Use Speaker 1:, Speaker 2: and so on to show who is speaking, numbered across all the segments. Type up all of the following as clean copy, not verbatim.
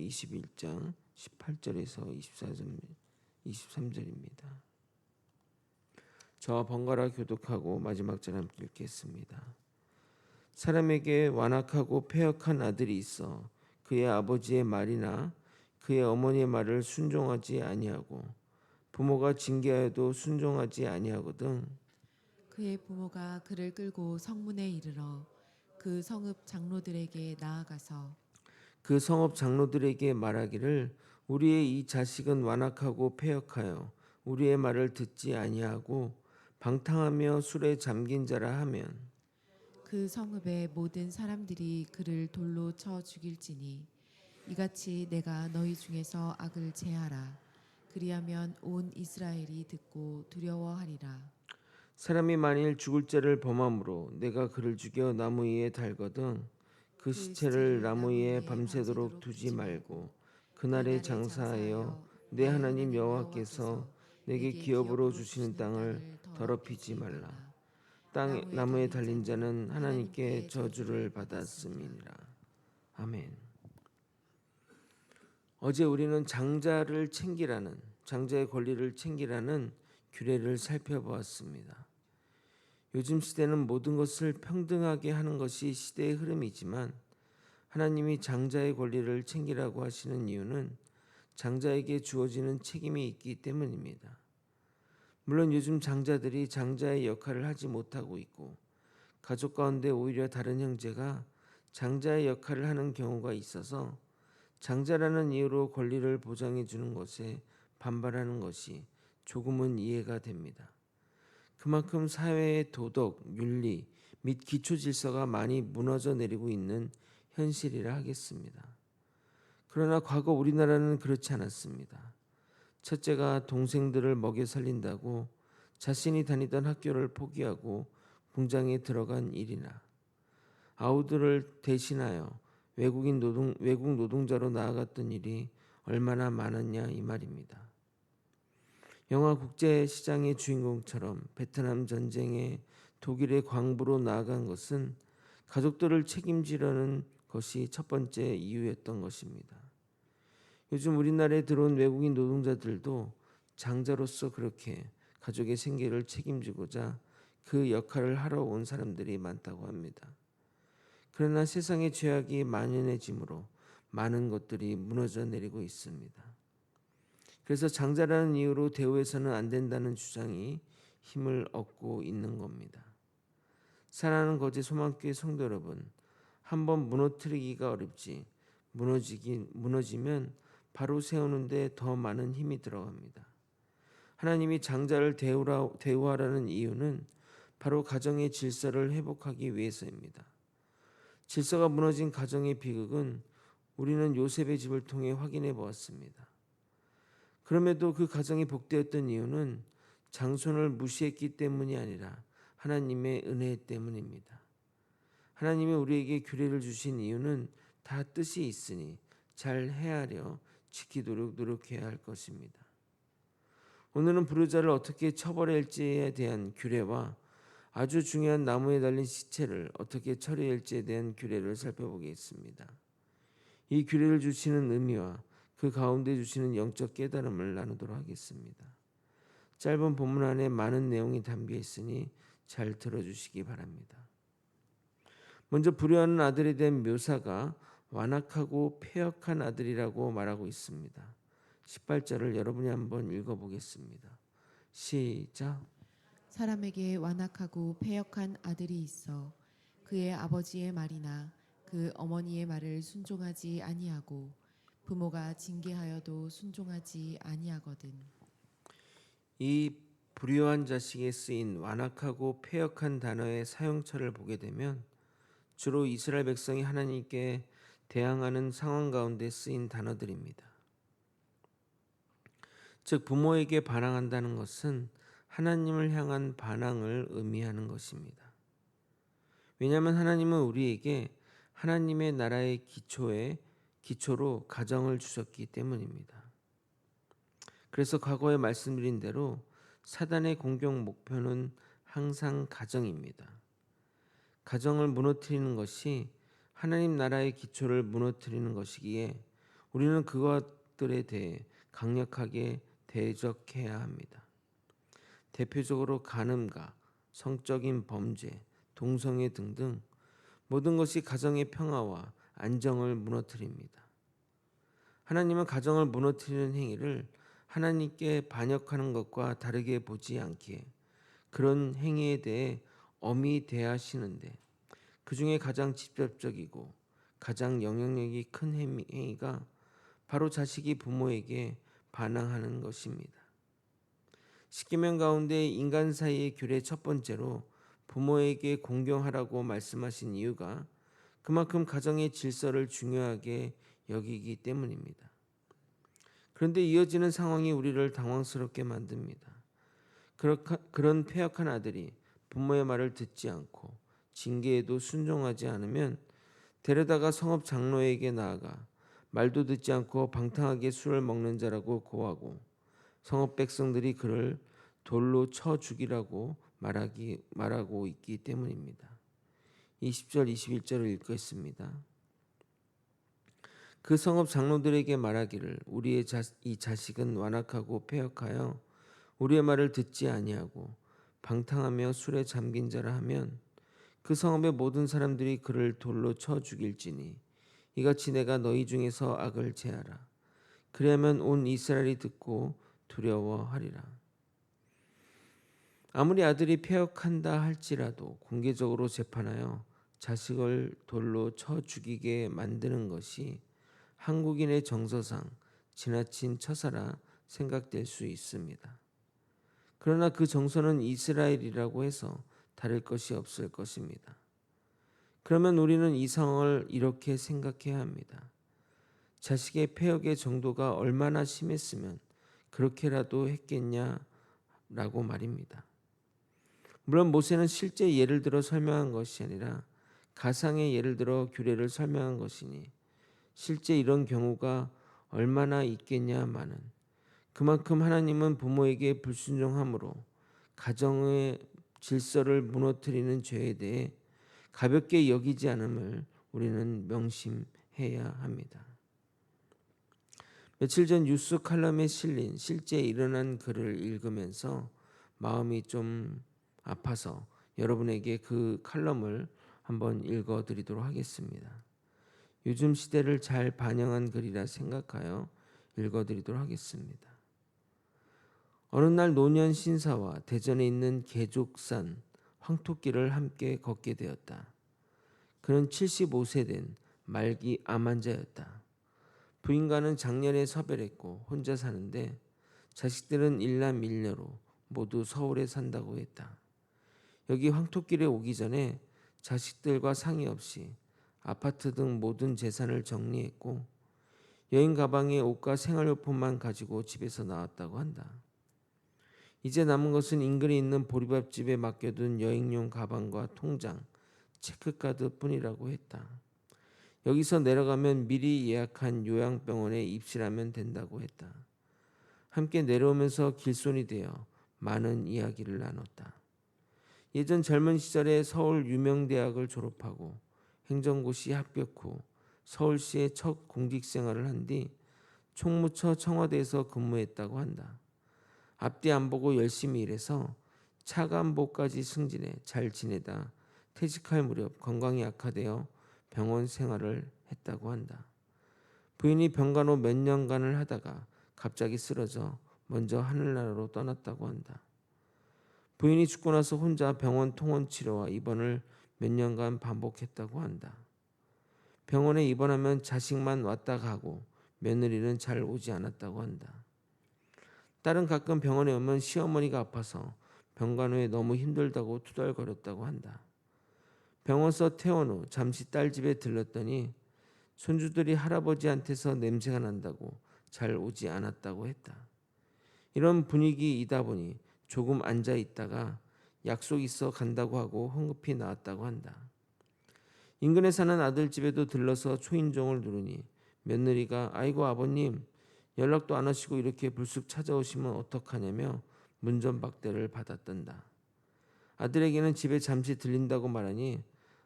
Speaker 1: 21장 18절에서 23절입니다. 저와 번갈아 교독하고 마지막 절 함께 읽겠습니다. 사람에게 완악하고 패역한 아들이 있어 그의 아버지의 말이나 그의 어머니의 말을 순종하지 아니하고 부모가 징계하여도 순종하지 아니하거든.
Speaker 2: 그의 부모가 그를 끌고 성문에 이르러 그 성읍 장로들에게 나아가서
Speaker 1: 그 성읍 장로들에게 말하기를 우리의 이 자식은 완악하고 패역하여 우리의 말을 듣지 아니하고 방탕하며 술에 잠긴 자라 하면
Speaker 2: 그 성읍의 모든 사람들이 그를 돌로 쳐 죽일지니 이같이 내가 너희 중에서 악을 제하라. 그리하면 온 이스라엘이 듣고 두려워하리라.
Speaker 1: 사람이 만일 죽을 죄를 범함으로 내가 그를 죽여 나무 위에 달거든 그
Speaker 2: 그
Speaker 1: 시체를
Speaker 2: 시체를
Speaker 1: 나무
Speaker 2: 나무
Speaker 1: 위에
Speaker 2: 위에
Speaker 1: 밤새도록
Speaker 2: 밤새도록
Speaker 1: 두지
Speaker 2: 두지
Speaker 1: 말고
Speaker 2: 말고
Speaker 1: 그날에
Speaker 2: 그날에
Speaker 1: 장사하여
Speaker 2: 장사하여
Speaker 1: 내
Speaker 2: 내
Speaker 1: 하나님
Speaker 2: 하나님
Speaker 1: 여호와께서
Speaker 2: 여호와께서
Speaker 1: 내게
Speaker 2: 내게
Speaker 1: 기업으로
Speaker 2: 기업으로
Speaker 1: 주시는
Speaker 2: 주시는
Speaker 1: 땅을
Speaker 2: 땅을
Speaker 1: 더럽히지
Speaker 2: 더럽히지
Speaker 1: 말라.
Speaker 2: 말라.
Speaker 1: 나무에 달린 자는 하나님께
Speaker 2: 하나님께
Speaker 1: 저주를
Speaker 2: 저주를 받았음이라.
Speaker 1: 받았음이니라. 아멘. 어제 우리는 장자의 권리를 챙기라는 규례를 살펴보았습니다. 요즘 시대는 모든 것을 평등하게 하는 것이 시대의 흐름이지만 하나님이 장자의 권리를 챙기라고 하시는 이유는 장자에게 주어지는 책임이 있기 때문입니다. 물론 요즘 장자들이 장자의 역할을 하지 못하고 있고 가족 가운데 오히려 다른 형제가 장자의 역할을 하는 경우가 있어서 장자라는 이유로 권리를 보장해 주는 것에 반발하는 것이 조금은 이해가 됩니다. 그만큼 사회의 도덕, 윤리 및 기초 질서가 많이 무너져 내리고 있는 현실이라 하겠습니다. 그러나 과거 우리나라는 그렇지 않았습니다. 첫째가 동생들을 먹여 살린다고 자신이 다니던 학교를 포기하고 공장에 들어간 일이나 아우들을 대신하여 외국 노동자로 나아갔던 일이 얼마나 많았냐 이 말입니다. 영화 국제시장의 주인공처럼 베트남 전쟁에 독일의 광부로 나아간 것은 가족들을 책임지려는 것이 첫 번째 이유였던 것입니다. 요즘 우리나라에 들어온 외국인 노동자들도 장자로서 그렇게 가족의 생계를 책임지고자 그 역할을 하러 온 사람들이 많다고 합니다. 그러나 세상의 죄악이 만연해지므로 많은 것들이 무너져 내리고 있습니다. 그래서 장자라는 이유로 대우해서는 안 된다는 주장이 힘을 얻고 있는 겁니다. 사랑하는 거제 소망교회 성도 여러분, 한번 무너뜨리기가 어렵지 무너지면 바로 세우는데 더 많은 힘이 들어갑니다. 하나님이 장자를 대우하라는 이유는 바로 가정의 질서를 회복하기 위해서입니다. 질서가 무너진 가정의 비극은 우리는 요셉의 집을 통해 확인해 보았습니다. 그럼에도 그 가정이 복되었던 이유는 장손을 무시했기 때문이 아니라 하나님의 은혜 때문입니다. 하나님이 우리에게 규례를 주신 이유는 다 뜻이 있으니 잘 헤아려 지키도록 노력해야 할 것입니다. 오늘은 불효자를 어떻게 처벌해야 할지에 대한 규례와 아주 중요한 나무에 달린 시체를 어떻게 처리해야 할지에 대한 규례를 살펴보겠습니다. 이 규례를 주시는 의미와 그 가운데 주시는 영적 깨달음을 나누도록 하겠습니다. 짧은 본문 안에 많은 내용이 담겨 있으니 잘 들어주시기 바랍니다. 먼저 불효하는 아들에 대한 묘사가 완악하고 패역한 아들이라고 말하고 있습니다. 18절을 여러분이 한번 읽어보겠습니다. 시작.
Speaker 2: 사람에게 완악하고 패역한 아들이 있어 그의 아버지의 말이나 그 어머니의 말을 순종하지 아니하고 부모가 징계하여도 순종하지 아니하거든.
Speaker 1: 이 불효한 자식에 쓰인 완악하고 패역한 단어의 사용처를 보게 되면 주로 이스라엘 백성이 하나님께 대항하는 상황 가운데 쓰인 단어들입니다. 즉 부모에게 반항한다는 것은 하나님을 향한 반항을 의미하는 것입니다. 왜냐하면 하나님은 우리에게 하나님의 나라의 기초로 가정을 주셨기 때문입니다. 그래서 과거에 말씀드린 대로 사단의 공격 목표는 항상 가정입니다. 가정을 무너뜨리는 것이 하나님 나라의 기초를 무너뜨리는 것이기에 우리는 그것들에 대해 강력하게 대적해야 합니다. 대표적으로 간음과 성적인 범죄, 동성애 등등 모든 것이 가정의 평화와 안정을 무너뜨립니다. 하나님은 가정을 무너뜨리는 행위를 하나님께 반역하는 것과 다르게 보지 않기에 그런 행위에 대해 엄히 대하시는데, 그 중에 가장 직접적이고 가장 영향력이 큰 행위가 바로 자식이 부모에게 반항하는 것입니다. 십계명 가운데 인간 사이의 규례 첫 번째로 부모에게 공경하라고 말씀하신 이유가 그만큼 가정의 질서를 중요하게 여기기 때문입니다. 그런데 이어지는 상황이 우리를 당황스럽게 만듭니다. 그런 패역한 아들이 부모의 말을 듣지 않고 징계에도 순종하지 않으면 데려다가 성읍 장로에게 나아가 말도 듣지 않고 방탕하게 술을 먹는 자라고 고하고 성읍 백성들이 그를 돌로 쳐 죽이라고 말하고 있기 때문입니다. 20절 21절을 읽겠습니다. 그 성읍 장로들에게 말하기를 우리의 이 자식은 완악하고 패역하여 우리의 말을 듣지 아니하고 방탕하며 술에 잠긴 자라 하면 그 성읍의 모든 사람들이 그를 돌로 쳐 죽일지니 이같이 내가 너희 중에서 악을 제하라. 그리하면 온 이스라엘이 듣고 두려워하리라. 아무리 아들이 패역한다 할지라도 공개적으로 재판하여 자식을 돌로 쳐 죽이게 만드는 것이 한국인의 정서상 지나친 처사라 생각될 수 있습니다. 그러나 그 정서는 이스라엘이라고 해서 다를 것이 없을 것입니다. 그러면 우리는 이 상황을 이렇게 생각해야 합니다. 자식의 패역의 정도가 얼마나 심했으면 그렇게라도 했겠냐라고 말입니다. 물론 모세는 실제 예를 들어 설명한 것이 아니라 가상의 예를 들어 규례를 설명한 것이니 실제 이런 경우가 얼마나 있겠냐마는, 그만큼 하나님은 부모에게 불순종함으로 가정의 질서를 무너뜨리는 죄에 대해 가볍게 여기지 않음을 우리는 명심해야 합니다. 며칠 전 뉴스 칼럼에 실린 실제 일어난 글을 읽으면서 마음이 좀 아파서 여러분에게 그 칼럼을 한번 읽어드리도록 하겠습니다. 요즘 시대를 잘 반영한 글이라 생각하여 읽어드리도록 하겠습니다. 어느 날 노년 신사와 대전에 있는 개족산 황토길을 함께 걷게 되었다. 그는 75세 된 말기 암 환자였다. 부인과는 작년에 서별했고 혼자 사는데 자식들은 일남 일녀로 모두 서울에 산다고 했다. 여기 황토길에 오기 전에 자식들과 상의 없이 아파트 등 모든 재산을 정리했고 여행 가방에 옷과 생활용품만 가지고 집에서 나왔다고 한다. 이제 남은 것은 인근에 있는 보리밥집에 맡겨둔 여행용 가방과 통장, 체크카드뿐이라고 했다. 여기서 내려가면 미리 예약한 요양병원에 입실하면 된다고 했다. 함께 내려오면서 길손이 되어 많은 이야기를 나눴다. 예전 젊은 시절에 서울 유명대학을 졸업하고 행정고시 합격 후 서울시의 첫 공직생활을 한 뒤 총무처 청와대에서 근무했다고 한다. 앞뒤 안 보고 열심히 일해서 차관보까지 승진해 잘 지내다 퇴직할 무렵 건강이 악화되어 병원 생활을 했다고 한다. 부인이 병간 후 몇 년간을 하다가 갑자기 쓰러져 먼저 하늘나라로 떠났다고 한다. 부인이 죽고 나서 혼자 병원 통원 치료와 입원을 몇 년간 반복했다고 한다. 병원에 입원하면 자식만 왔다 가고 며느리는 잘 오지 않았다고 한다. 딸은 가끔 병원에 오면 시어머니가 아파서 병간 후에 너무 힘들다고 투덜거렸다고 한다. 병원서 퇴원 후 잠시 딸 집에 들렀더니 손주들이 할아버지한테서 냄새가 난다고 잘 오지 않았다고 했다. 이런 분위기이다 보니 조금 앉아 있다가 약속 있어 간다고 하고 황급히 나왔다고 한다. 인근에 사는 아들 집에도 들러서 초인종을 누르니 며느리가 아이고 아버님 연락도 안 하시고 이렇게 불쑥 찾아오시면 어떡하냐며 문전박대를 받았단다. 아들에게는 집에 잠시 들린다고 말하니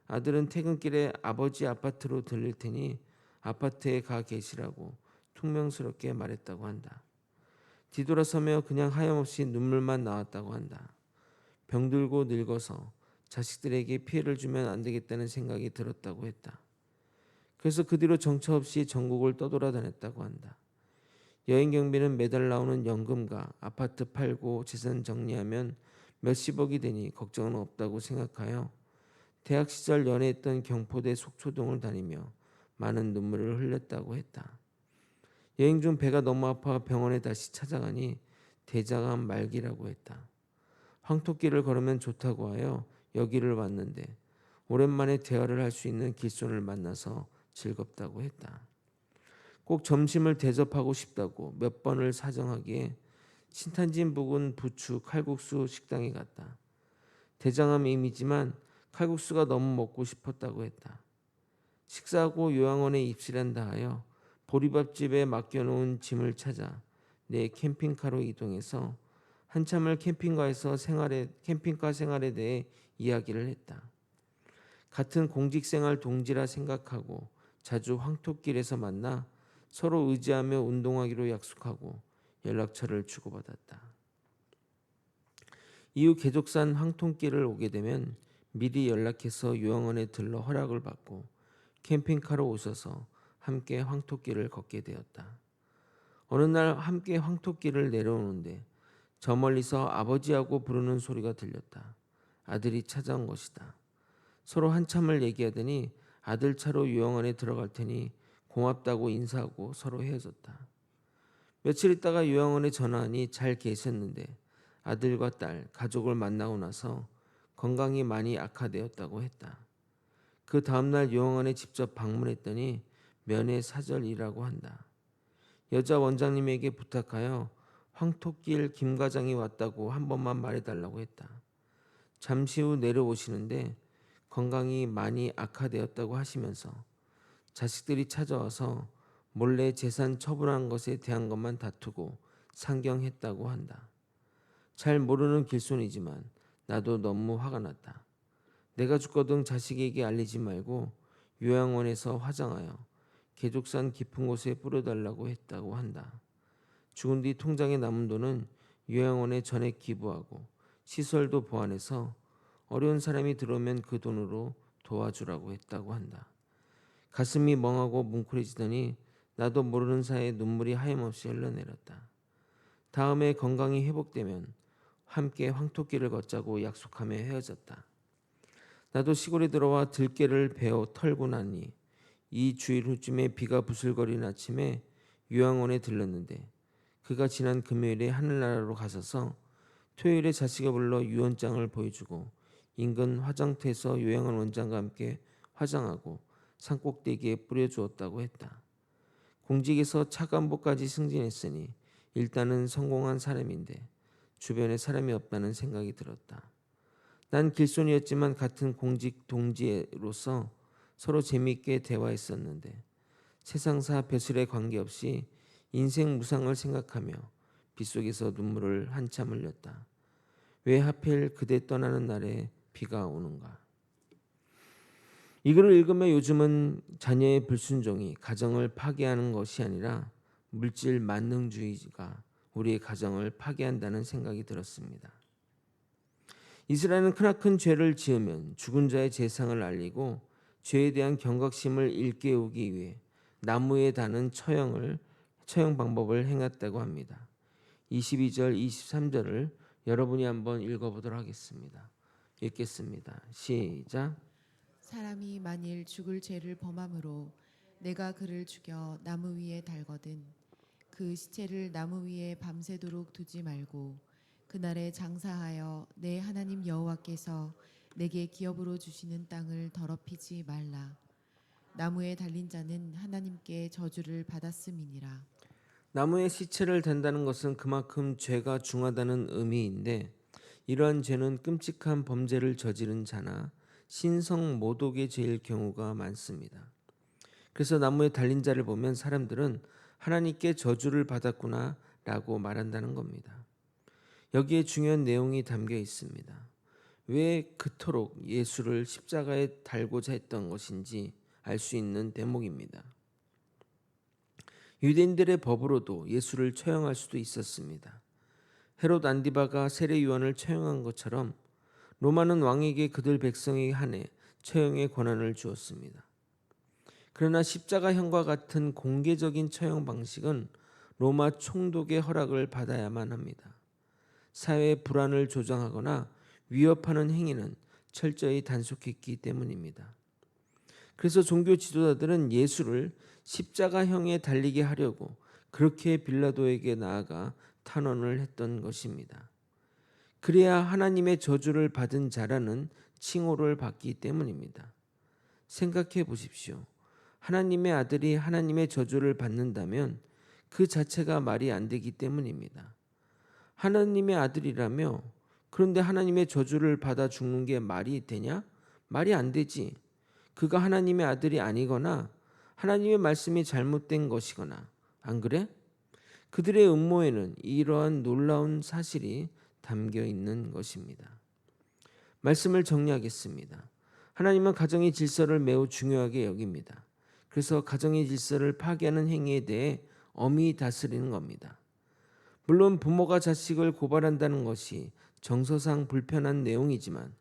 Speaker 1: 아들은 퇴근길에 아버지 아파트로 들릴 테니 아파트에 가 계시라고 퉁명스럽게 말했다고 한다. 뒤돌아서며 그냥 하염없이 눈물만 나왔다고 한다. 병들고 늙어서 자식들에게 피해를 주면 안 되겠다는 생각이 들었다고 했다. 그래서 그 뒤로 정처 없이 전국을 떠돌아다녔다고 한다. 여행 경비는 매달 나오는 연금과 아파트 팔고 재산 정리하면 몇십억이 되니 걱정은 없다고 생각하여 대학 시절 연애했던 경포대 속초동을 다니며 많은 눈물을 흘렸다고 했다. 여행 중 배가 너무 아파 병원에 다시 찾아가니 대장암 말기라고 했다. 황토길을 걸으면 좋다고 하여 여기를 왔는데 오랜만에 대화를 할 수 있는 길손을 만나서 즐겁다고 했다. 꼭 점심을 대접하고 싶다고 몇 번을 사정하기에 신탄진 부근 부추 칼국수 식당에 갔다. 대장암임이지만 칼국수가 너무 먹고 싶었다고 했다. 식사하고 요양원에 입실한다 하여 보리밥집에 맡겨놓은 짐을 찾아 내 캠핑카로 이동해서 한참을 캠핑카 생활에 대해 이야기를 했다. 같은 공직생활 동지라 생각하고 자주 황토길에서 만나 서로 의지하며 운동하기로 약속하고 연락처를 주고받았다. 이후 계족산 황토길을 오게 되면 미리 연락해서 요양원에 들러 허락을 받고 캠핑카로 오셔서 함께 황토길을 걷게 되었다. 어느 날 함께 황토길을 내려오는데 저 멀리서 아버지하고 부르는 소리가 들렸다. 아들이 찾아온 것이다. 서로 한참을 얘기하더니 아들 차로 요양원에 들어갈 테니 고맙다고 인사하고 서로 헤어졌다. 며칠 있다가 요양원에 전화하니 잘 계셨는데 아들과 딸, 가족을 만나고 나서 건강이 많이 악화되었다고 했다. 그 다음날 요양원에 직접 방문했더니 면회사절이라고 한다. 여자 원장님에게 부탁하여 황토길 김 과장이 왔다고 한 번만 말해달라고 했다. 잠시 후 내려오시는데 건강이 많이 악화되었다고 하시면서 자식들이 찾아와서 몰래 재산 처분한 것에 대한 것만 다투고 상경했다고 한다. 잘 모르는 길손이지만 나도 너무 화가 났다. 내가 죽거든 자식에게 알리지 말고 요양원에서 화장하여 계족산 깊은 곳에 뿌려달라고 했다고 한다. 죽은 뒤 통장에 남은 돈은 요양원에 전액 기부하고 시설도 보완해서 어려운 사람이 들어오면 그 돈으로 도와주라고 했다고 한다. 가슴이 멍하고 뭉클해지더니 나도 모르는 사이에 눈물이 하염없이 흘러내렸다. 다음에 건강이 회복되면 함께 황토길을 걷자고 약속하며 헤어졌다. 나도 시골에 들어와 들깨를 베어 털고 나니 이 주일 후쯤에 비가 부슬거리는 아침에 요양원에 들렀는데 그가 지난 금요일에 하늘나라로 가셔서 토요일에 자식을 불러 유언장을 보여주고 인근 화장터에서 요양원 원장과 함께 화장하고 산꼭대기에 뿌려주었다고 했다. 공직에서 차관보까지 승진했으니 일단은 성공한 사람인데 주변에 사람이 없다는 생각이 들었다. 난 길손이었지만 같은 공직 동지로서 서로 재미있게 대화했었는데 세상사 벼슬에 관계없이 인생 무상을 생각하며 빗속에서 눈물을 한참 흘렸다. 왜 하필 그대 떠나는 날에 비가 오는가. 이 글을 읽으며 요즘은 자녀의 불순종이 가정을 파괴하는 것이 아니라 물질 만능주의가 우리의 가정을 파괴한다는 생각이 들었습니다. 이스라엘은 크나큰 죄를 지으면 죽은 자의 재상을 알리고 죄에 대한 경각심을 일깨우기 위해 나무에 다는 처형 방법을 행했다고 합니다. 22절, 23절을 여러분이 한번 읽어보도록 하겠습니다. 읽겠습니다. 시작.
Speaker 2: 사람이 만일 죽을 죄를 범함으로 내가 그를 죽여 나무 위에 달거든 그 시체를 나무 위에 밤새도록 두지 말고 그날에 장사하여 내 하나님 여호와께서 내게 기업으로 주시는 땅을 더럽히지 말라. 나무에 달린 자는 하나님께 저주를 받았음이니라.
Speaker 1: 나무에 시체를 단다는 것은 그만큼 죄가 중하다는 의미인데 이러한 죄는 끔찍한 범죄를 저지른 자나 신성 모독의 죄일 경우가 많습니다. 그래서 나무에 달린 자를 보면 사람들은 하나님께 저주를 받았구나 라고 말한다는 겁니다. 여기에 중요한 내용이 담겨 있습니다. 왜 그토록 예수를 십자가에 달고자 했던 것인지 알 수 있는 대목입니다. 유대인들의 법으로도 예수를 처형할 수도 있었습니다. 헤롯 안디바가 세례 요한을 처형한 것처럼 로마는 왕에게 그들 백성에게 한해 처형의 권한을 주었습니다. 그러나 십자가형과 같은 공개적인 처형 방식은 로마 총독의 허락을 받아야만 합니다. 사회의 불안을 조장하거나 위협하는 행위는 철저히 단속했기 때문입니다. 그래서 종교 지도자들은 예수를 십자가형에 달리게 하려고 그렇게 빌라도에게 나아가 탄원을 했던 것입니다. 그래야 하나님의 저주를 받은 자라는 칭호를 받기 때문입니다. 생각해 보십시오. 하나님의 아들이 하나님의 저주를 받는다면 그 자체가 말이 안 되기 때문입니다. 하나님의 아들이라며 그런데 하나님의 저주를 받아 죽는 게 말이 되냐? 말이 안 되지. 그가 하나님의 아들이 아니거나 하나님의 말씀이 잘못된 것이거나, 안 그래? 그들의 음모에는 이러한 놀라운 사실이 담겨 있는 것입니다. 말씀을 정리하겠습니다. 하나님은 가정의 질서를 매우 중요하게 여깁니다. 그래서 가정의 질서를 파괴하는 행위에 대해 엄히 다스리는 겁니다. 물론 부모가 자식을 고발한다는 것이 정서상 불편한 내용이지만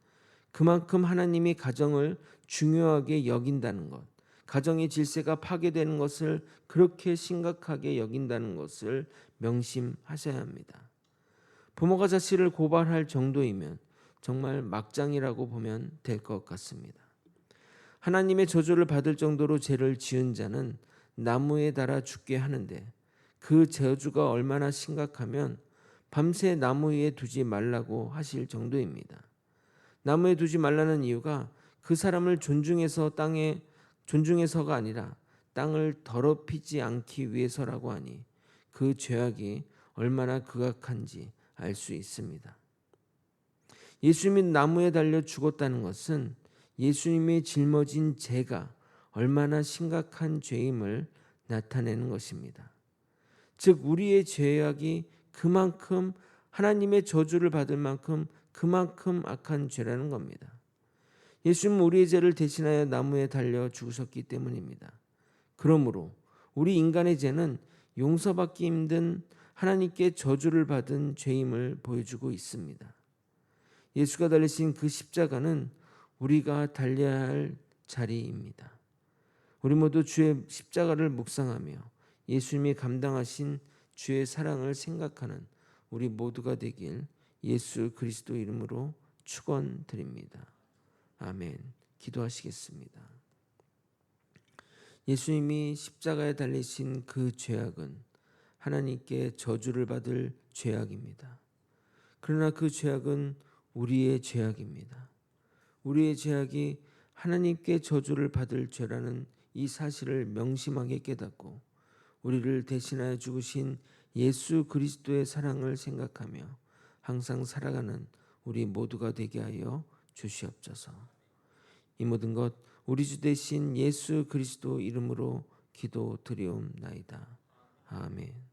Speaker 1: 그만큼 하나님이 가정을 중요하게 여긴다는 것, 가정의 질서가 파괴되는 것을 그렇게 심각하게 여긴다는 것을 명심하셔야 합니다. 부모가 자식을 고발할 정도이면 정말 막장이라고 보면 될 것 같습니다. 하나님의 저주를 받을 정도로 죄를 지은 자는 나무에 달아 죽게 하는데 그 저주가 얼마나 심각하면 밤새 나무 위에 두지 말라고 하실 정도입니다. 나무에 두지 말라는 이유가 그 사람을 존중해서가 아니라 땅을 더럽히지 않기 위해서라고 하니 그 죄악이 얼마나 극악한지 알 수 있습니다. 예수님이 나무에 달려 죽었다는 것은 예수님이 짊어진 죄가 얼마나 심각한 죄임을 나타내는 것입니다. 즉 우리의 죄악이 그만큼 하나님의 저주를 받을 만큼 그만큼 악한 죄라는 겁니다. 예수님은 우리의 죄를 대신하여 나무에 달려 죽으셨기 때문입니다. 그러므로 우리 인간의 죄는 용서받기 힘든 하나님께 저주를 받은 죄임을 보여주고 있습니다. 예수가 달리신 그 십자가는 우리가 달려야 할 자리입니다. 우리 모두 주의 십자가를 묵상하며 예수님이 감당하신 주의 사랑을 생각하는 우리 모두가 되길 예수 그리스도 이름으로 축원드립니다. 아멘. 기도하시겠습니다. 예수님이 십자가에 달리신 그 죄악은 하나님께 저주를 받을 죄악입니다. 그러나 그 죄악은 우리의 죄악입니다. 우리의 죄악이 하나님께 저주를 받을 죄라는 이 사실을 명심하게 깨닫고 우리를 대신하여 죽으신 예수 그리스도의 사랑을 생각하며 항상 살아가는 우리 모두가 되게 하여 주시옵소서. 이 모든 것 우리 주 되신 예수 그리스도 이름으로 기도드리옵나이다. 아멘.